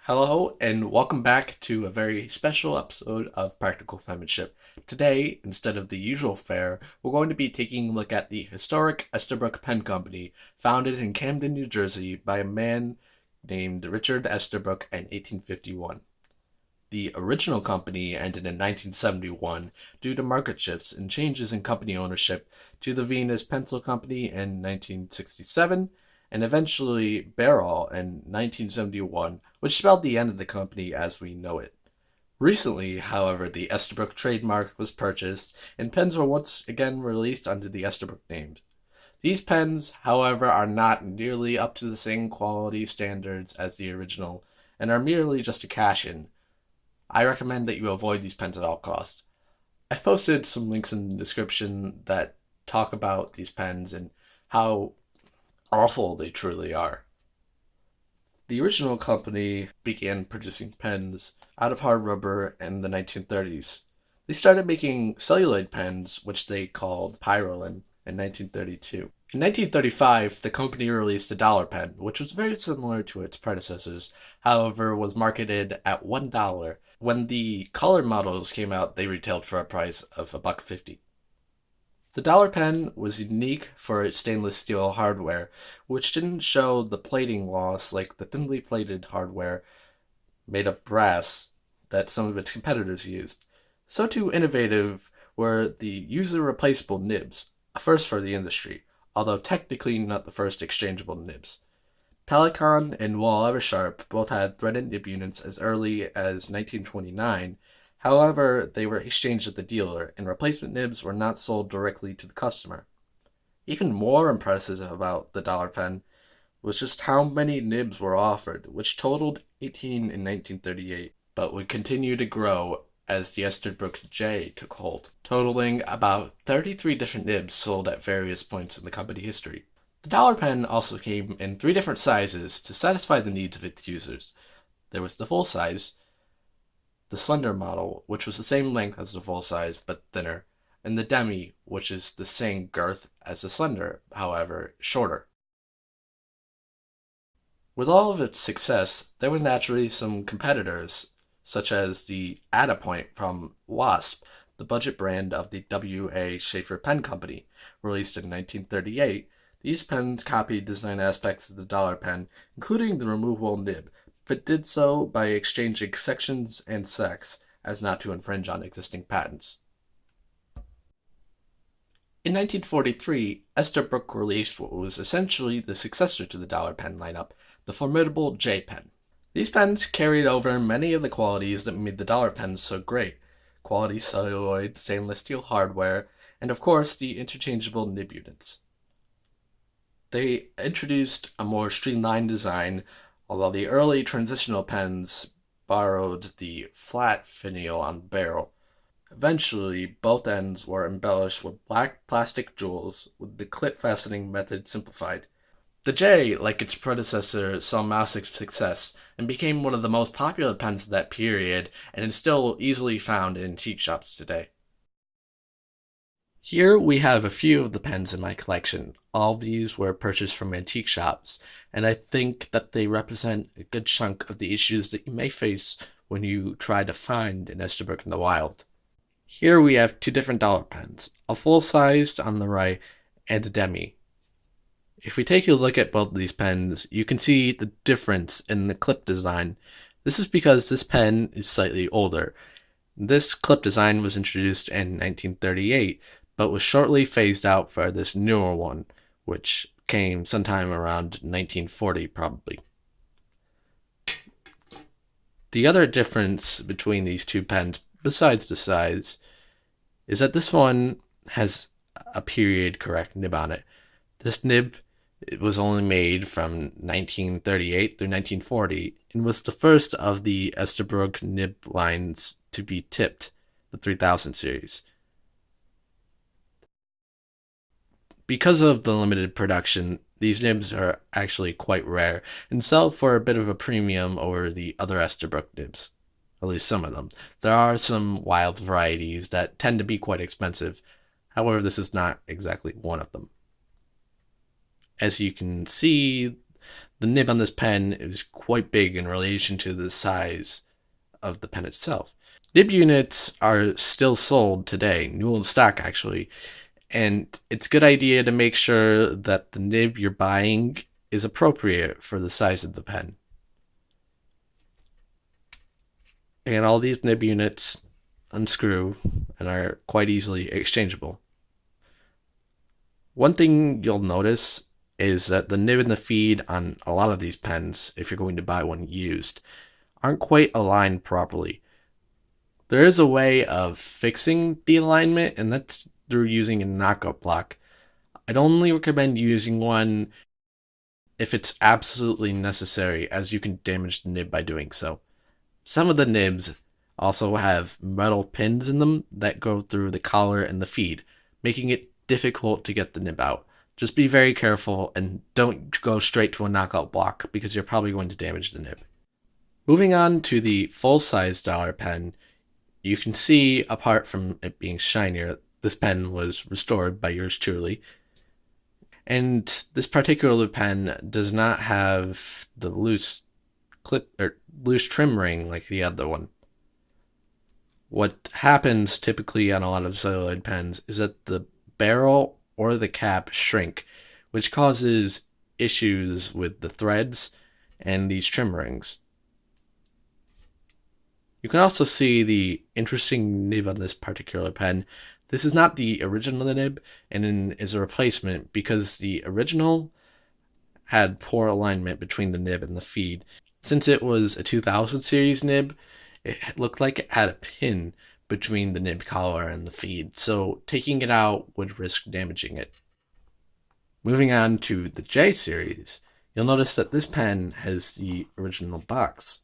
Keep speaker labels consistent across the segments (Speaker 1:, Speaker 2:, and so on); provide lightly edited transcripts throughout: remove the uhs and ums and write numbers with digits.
Speaker 1: Hello, and welcome back to a very special episode of Practical Penmanship. Today, instead of the usual fare, we're going to be taking a look at the historic Esterbrook Pen Company, founded in Camden, New Jersey by a man named Richard Esterbrook in 1851. The original company ended in 1971 due to market shifts and changes in company ownership to the Venus Pencil Company in 1967 and eventually Barrel in 1971, which spelled the end of the company as we know it. Recently, however, the Esterbrook trademark was purchased and pens were once again released under the Esterbrook name. These pens, however, are not nearly up to the same quality standards as the original and are merely just a cash-in. I recommend that you avoid these pens at all costs. I've posted some links in the description that talk about these pens and how awful they truly are. The original company began producing pens out of hard rubber in the 1930s. They started making celluloid pens, which they called Pyrolin, in 1932. In 1935, the company released the dollar pen, which was very similar to its predecessors, however, was marketed at $1. When the color models came out, they retailed for a price of $1.50. The dollar pen was unique for its stainless steel hardware, which didn't show the plating loss like the thinly plated hardware made of brass that some of its competitors used. So too innovative were the user-replaceable nibs, a first for the industry, although technically not the first exchangeable nibs. Pelican and Wall Eversharp both had threaded nib units as early as 1929. However, they were exchanged at the dealer, and replacement nibs were not sold directly to the customer. Even more impressive about the dollar pen was just how many nibs were offered, which totaled 18 in 1938, but would continue to grow as the Esterbrook J took hold, totaling about 33 different nibs sold at various points in the company history. The dollar pen also came in 3 different sizes to satisfy the needs of its users. There was the full size, the slender model, which was the same length as the full size but thinner, and the demi, which is the same girth as the slender, however shorter. With all of its success, there were naturally some competitors, such as the Adapoint from Wasp, the budget brand of the W.A. Schaefer Pen Company. Released in 1938, these pens copied design aspects of the dollar pen, including the removable nib, but did so by exchanging sections and sex as not to infringe on existing patents. In 1943, Esterbrook released what was essentially the successor to the dollar pen lineup, the formidable J pen. These pens carried over many of the qualities that made the dollar pens so great: quality celluloid, stainless steel hardware, and of course the interchangeable nib units. They introduced a more streamlined design, although the early transitional pens borrowed the flat finial on the barrel. Eventually, both ends were embellished with black plastic jewels, with the clip fastening method simplified. The J, like its predecessor, saw massive success and became one of the most popular pens of that period and is still easily found in antique shops today. Here we have a few of the pens in my collection. All of these were purchased from antique shops, and I think that they represent a good chunk of the issues that you may face when you try to find an Esterbrook in the wild. Here we have 2 different dollar pens, a full-sized on the right and a demi. If we take a look at both of these pens, you can see the difference in the clip design. This is because this pen is slightly older. This clip design was introduced in 1938, but was shortly phased out for this newer one, which came sometime around 1940 probably. The other difference between these 2 pens, besides the size, is that this one has a period correct nib on it. This nib was only made from 1938 through 1940 and was the first of the Esterbrook nib lines to be tipped, the 3000 series. Because of the limited production, these nibs are actually quite rare and sell for a bit of a premium over the other Esterbrook nibs, at least some of them. There are some wild varieties that tend to be quite expensive, however this is not exactly one of them. As you can see, The nib on this pen is quite big in relation to the size of the pen itself. Nib units are still sold today, new in stock actually, and it's a good idea to make sure that the nib you're buying is appropriate for the size of the pen. And all these nib units unscrew and are quite easily exchangeable. One thing you'll notice is that the nib and the feed on a lot of these pens, if you're going to buy one used, aren't quite aligned properly. There is a way of fixing the alignment, and that's through using a knockout block. I'd only recommend using one if it's absolutely necessary, as you can damage the nib by doing so. Some of the nibs also have metal pins in them that go through the collar and the feed, making it difficult to get the nib out. Just be very careful and don't go straight to a knockout block because you're probably going to damage the nib. Moving on to the full-size dollar pen, you can see, apart from it being shinier, this pen was restored by yours truly. And this particular pen does not have the loose clip or loose trim ring like the other one. What happens typically on a lot of celluloid pens is that the barrel or the cap shrink, which causes issues with the threads and these trim rings. You can also see the interesting nib on this particular pen. This is not the original nib and is a replacement because the original had poor alignment between the nib and the feed. Since it was a 2000 series nib, it looked like it had a pin between the nib collar and the feed, so taking it out would risk damaging it. Moving on to the J series, you'll notice that this pen has the original box.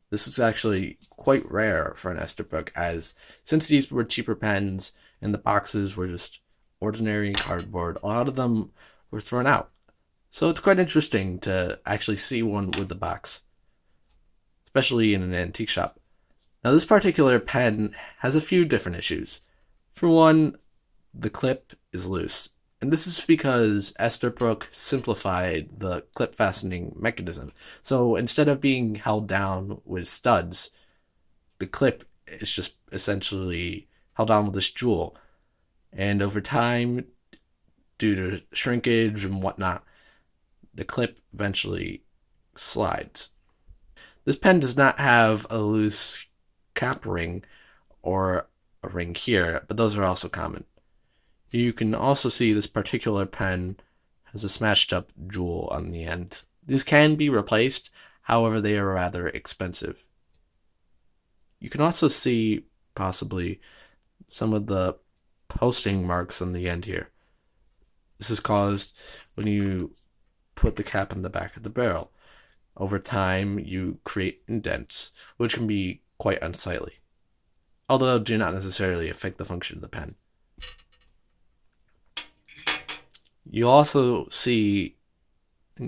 Speaker 1: This is actually quite rare for an Esterbrook, as since these were cheaper pens and the boxes were just ordinary cardboard, a lot of them were thrown out. So it's quite interesting to actually see one with the box, especially in an antique shop. Now this particular pen has a few different issues. For one, the clip is loose, and this is because Esterbrook simplified the clip fastening mechanism. So instead of being held down with studs, the clip is just essentially held down with this jewel. And over time, due to shrinkage and whatnot, the clip eventually slides. This pen does not have a loose cap ring or a ring here, but those are also common. You can also see this particular pen has a smashed up jewel on the end. These can be replaced, however they are rather expensive. You can also see possibly some of the posting marks on the end here. This is caused when you put the cap in the back of the barrel. Over time, you create indents, which can be quite unsightly, although do not necessarily affect the function of the pen. You'll also see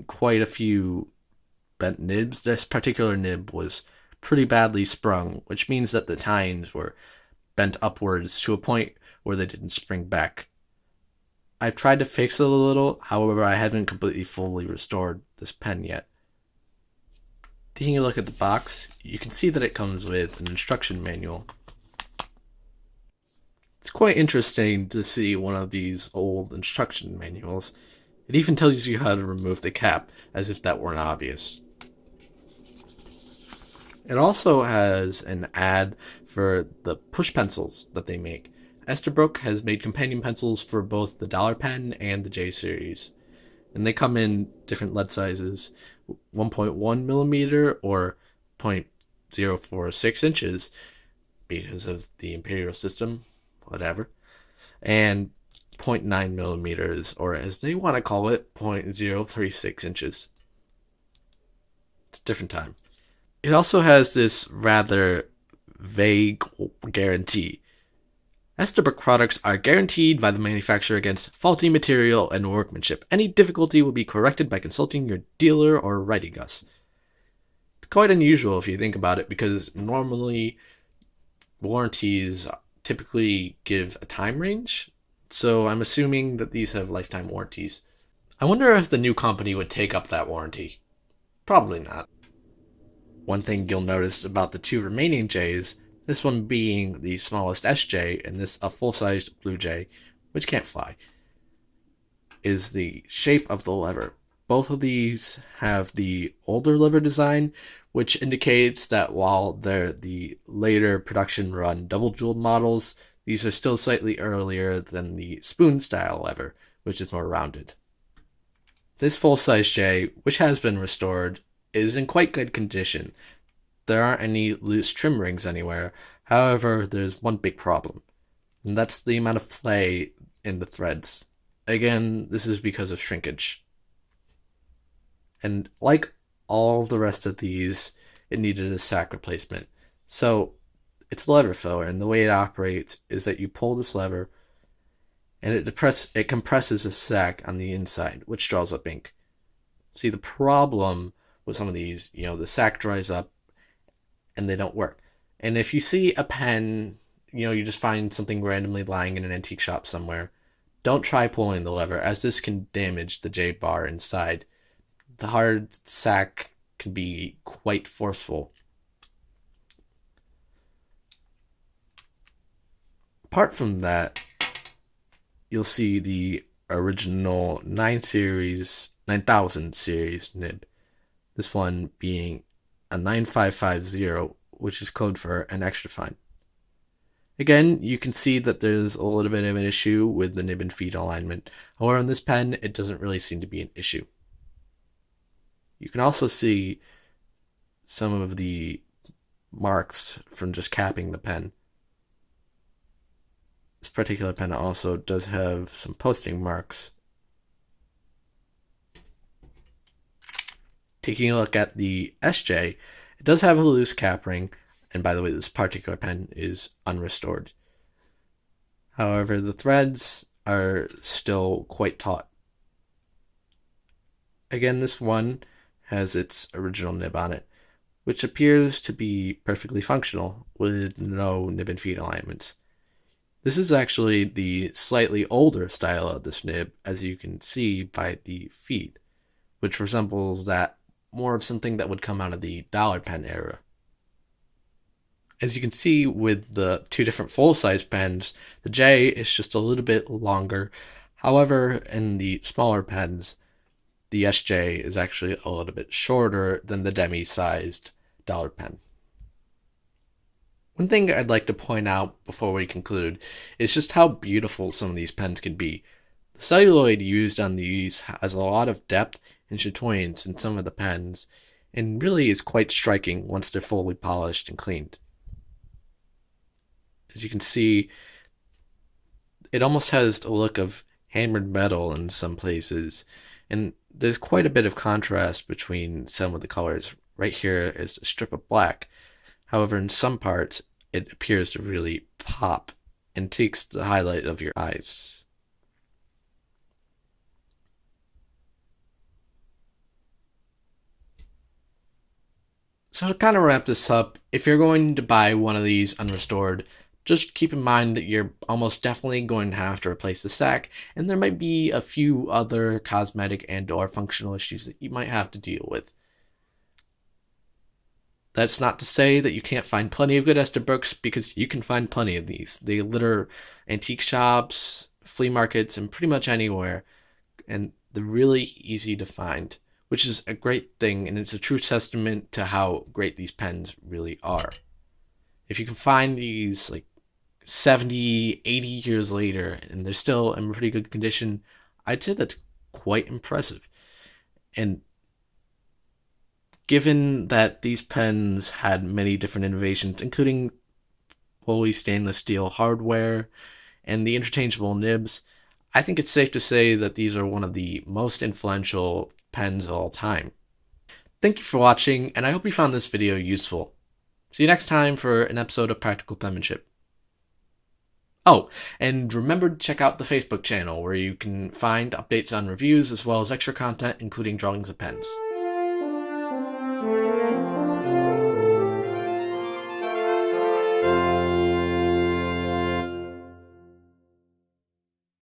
Speaker 1: quite a few bent nibs. This particular nib was pretty badly sprung, which means that the tines were bent upwards to a point where they didn't spring back. I've tried to fix it a little, however I haven't completely fully restored this pen yet. Taking a look at the box, you can see that it comes with an instruction manual. It's quite interesting to see one of these old instruction manuals. It even tells you how to remove the cap, as if that weren't obvious. It also has an ad for the push pencils that they make. Esterbrook has made companion pencils for both the dollar pen and the J series, and they come in different lead sizes, 1.1 millimeter or 0.046 inches because of the imperial system, whatever, and 0.9 millimeters, or as they want to call it, 0.036 inches. It's a different time. It also has this rather vague guarantee. Esterbrook products are guaranteed by the manufacturer against faulty material and workmanship. Any difficulty will be corrected by consulting your dealer or writing us. It's quite unusual if you think about it, because normally warranties typically give a time range, so I'm assuming that these have lifetime warranties. I wonder if the new company would take up that warranty. Probably not. One thing you'll notice about the two remaining J's, this one being the smallest SJ and this a full-sized Blue Jay, which can't fly, is the shape of the lever. Both of these have the older lever design, which indicates that while they're the later production run double jeweled models, these are still slightly earlier than the spoon style lever, which is more rounded. This full-size J, which has been restored, is in quite good condition. There aren't any loose trim rings anywhere. However, there's one big problem, and that's the amount of play in the threads. Again, this is because of shrinkage. And like all the rest of these, it needed a sack replacement. So it's a lever filler, and the way it operates is that you pull this lever and it compresses a sack on the inside, which draws up ink. See, the problem with some of these, the sack dries up and they don't work. And if you see a pen, you just find something randomly lying in an antique shop somewhere, don't try pulling the lever, as this can damage the J bar inside. The hard sack can be quite forceful. Apart from that, you'll see the original 9000 series nib. This one being a 9550, which is code for an extra fine. Again, you can see that there's a little bit of an issue with the nib and feed alignment. However, on this pen, it doesn't really seem to be an issue. You can also see some of the marks from just capping the pen. This particular pen also does have some posting marks. Taking a look at the SJ, it does have a loose cap ring, and by the way, this particular pen is unrestored. However, the threads are still quite taut. Again, this one has its original nib on it, which appears to be perfectly functional with no nib and feed alignments. This is actually the slightly older style of this nib, as you can see by the feed, which resembles that more of something that would come out of the dollar pen era. As you can see with the two different full-size pens, the J is just a little bit longer. However, in the smaller pens, the SJ is actually a little bit shorter than the demi-sized dollar pen. One thing I'd like to point out before we conclude is just how beautiful some of these pens can be. The celluloid used on these has a lot of depth and chatoyance in some of the pens, and really is quite striking once they're fully polished and cleaned. As you can see, it almost has a look of hammered metal in some places, and there's quite a bit of contrast between some of the colors. Right here is a strip of black. However, in some parts, it appears to really pop and takes the highlight of your eyes. So to kind of wrap this up, if you're going to buy one of these unrestored, just keep in mind that you're almost definitely going to have to replace the sack, and there might be a few other cosmetic and or functional issues that you might have to deal with. That's not to say that you can't find plenty of good Esterbrook's, because you can find plenty of these. They litter antique shops, flea markets, and pretty much anywhere, and they're really easy to find, which is a great thing, and it's a true testament to how great these pens really are. If you can find these 70, 80 years later, and they're still in pretty good condition, I'd say that's quite impressive. And given that these pens had many different innovations, including fully stainless steel hardware and the interchangeable nibs, I think it's safe to say that these are one of the most influential pens of all time. Thank you for watching, and I hope you found this video useful. See you next time for an episode of Practical Penmanship. Oh, and remember to check out the Facebook channel where you can find updates on reviews as well as extra content including drawings of pens.